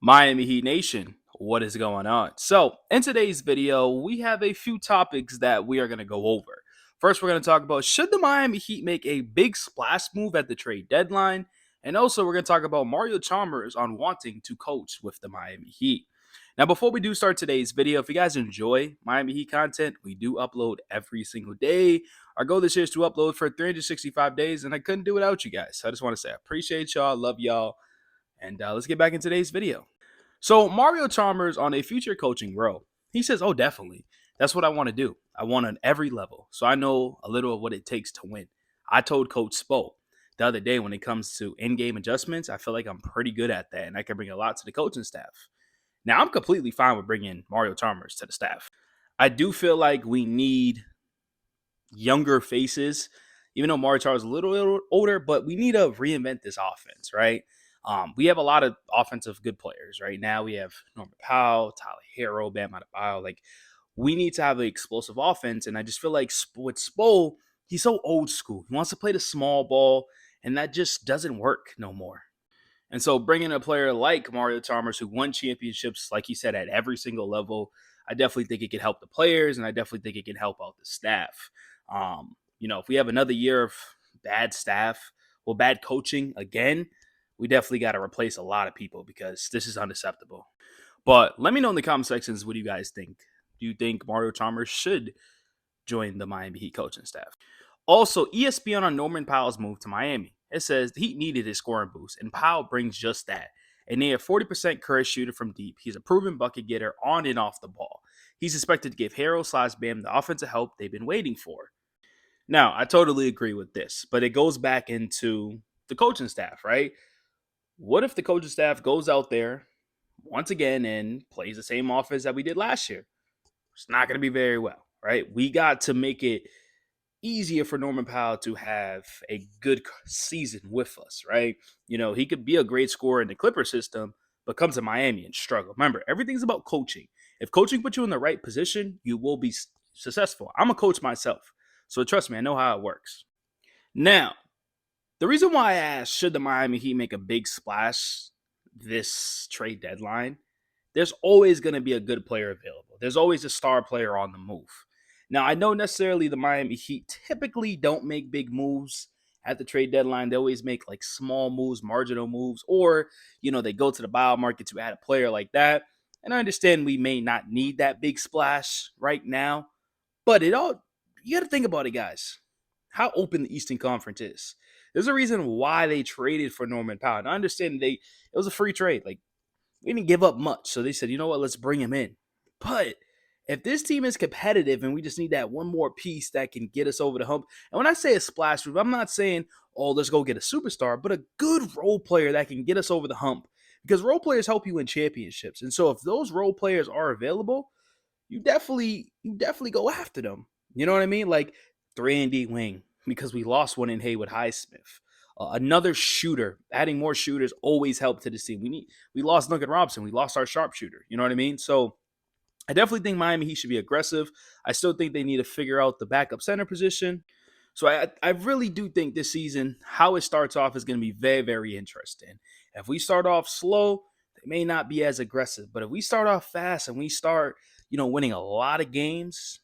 Miami Heat Nation, what is going on? So, in today's video, we have a few topics that we are going to go over. First, we're going to talk about should the Miami Heat make a big splash move at the trade deadline? And also, we're going to talk about Mario Chalmers on wanting to coach with the Miami Heat. Now, before we do start today's video, if you guys enjoy Miami Heat content, we do upload every single day. Our goal this year is to upload for 365 days, and I couldn't do it without you guys. So I just want to say I appreciate y'all, love y'all, and let's get back in today's video. So Mario Chalmers on a future coaching role, he says, "Oh, definitely. That's what I want to do. I want on every level, so I know a little of what it takes to win." I told Coach Spo the other day when it comes to in-game adjustments, I feel like I'm pretty good at that, and I can bring a lot to the coaching staff. Now I'm completely fine with bringing Mario Chalmers to the staff. I do feel like we need younger faces, even though Mario Chalmers is a little older, but we need to reinvent this offense, right? We have a lot of offensive good players right now. We have Norman Powell, Tyler Hero, Bam Adebayo. Like, we need to have an explosive offense, and I just feel like with Spo, he's so old school. He wants to play the small ball, and that just doesn't work no more. And so bringing a player like Mario Chalmers, who won championships, like he said, at every single level, I definitely think it could help the players, and I definitely think it can help out the staff. If we have another year of bad staff, well, bad coaching again, we definitely got to replace a lot of people because this is unacceptable. But let me know in the comment sections, what do you guys think? Do you think Mario Chalmers should join the Miami Heat coaching staff? Also, ESPN on Norman Powell's move to Miami. It says the Heat needed his scoring boost, and Powell brings just that. A near 40% career shooter from deep, he's a proven bucket getter on and off the ball. He's expected to give Harrell/Bam the offensive help they've been waiting for. Now, I totally agree with this, but it goes back into the coaching staff, right? What if the coaching staff goes out there once again and plays the same offense that we did last year? It's not going to be very well, right? We got to make it easier for Norman Powell to have a good season with us, right? He could be a great scorer in the Clipper system, but comes to Miami and struggle. Remember, everything's about coaching. If coaching puts you in the right position, you will be successful. I'm a coach myself, so trust me, I know how it works. Now, the reason why I asked, should the Miami Heat make a big splash this trade deadline, there's always going to be a good player available. There's always a star player on the move. Now, I know necessarily the Miami Heat typically don't make big moves at the trade deadline. They always make like small moves, marginal moves, or, they go to the buyout market to add a player like that. And I understand we may not need that big splash right now, but you got to think about it, guys. How open the Eastern Conference is. There's a reason why they traded for Norman Powell. And I understand it was a free trade. Like, we didn't give up much. So they said, you know what, let's bring him in. But if this team is competitive and we just need that one more piece that can get us over the hump, and when I say a splash move, I'm not saying, oh, let's go get a superstar, but a good role player that can get us over the hump. Because role players help you win championships. And so if those role players are available, you definitely go after them. You know what I mean? Like 3-and-D wing, because we lost one in Haywood Highsmith. Another shooter, adding more shooters always help to this team. We lost Duncan Robinson, we lost our sharpshooter. You know what I mean? So I definitely think Miami Heat should be aggressive. I still think they need to figure out the backup center position. So I really do think this season, how it starts off is going to be very, very interesting. If we start off slow, they may not be as aggressive. But if we start off fast and we start, winning a lot of games,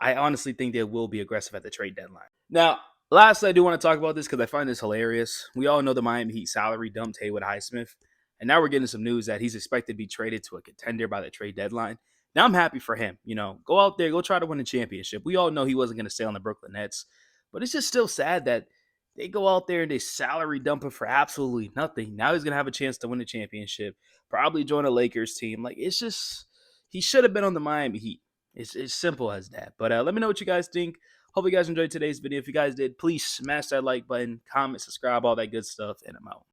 I honestly think they will be aggressive at the trade deadline. Now, lastly, I do want to talk about this because I find this hilarious. We all know the Miami Heat salary dumped Haywood Highsmith, and now we're getting some news that he's expected to be traded to a contender by the trade deadline. Now, I'm happy for him. Go out there, go try to win a championship. We all know he wasn't going to stay on the Brooklyn Nets, but it's just still sad that they go out there and they salary dump him for absolutely nothing. Now he's going to have a chance to win the championship, probably join a Lakers team. Like, it's just, he should have been on the Miami Heat. It's simple as that. But let me know what you guys think. Hope you guys enjoyed today's video. If you guys did, please smash that like button, comment, subscribe, all that good stuff, and I'm out.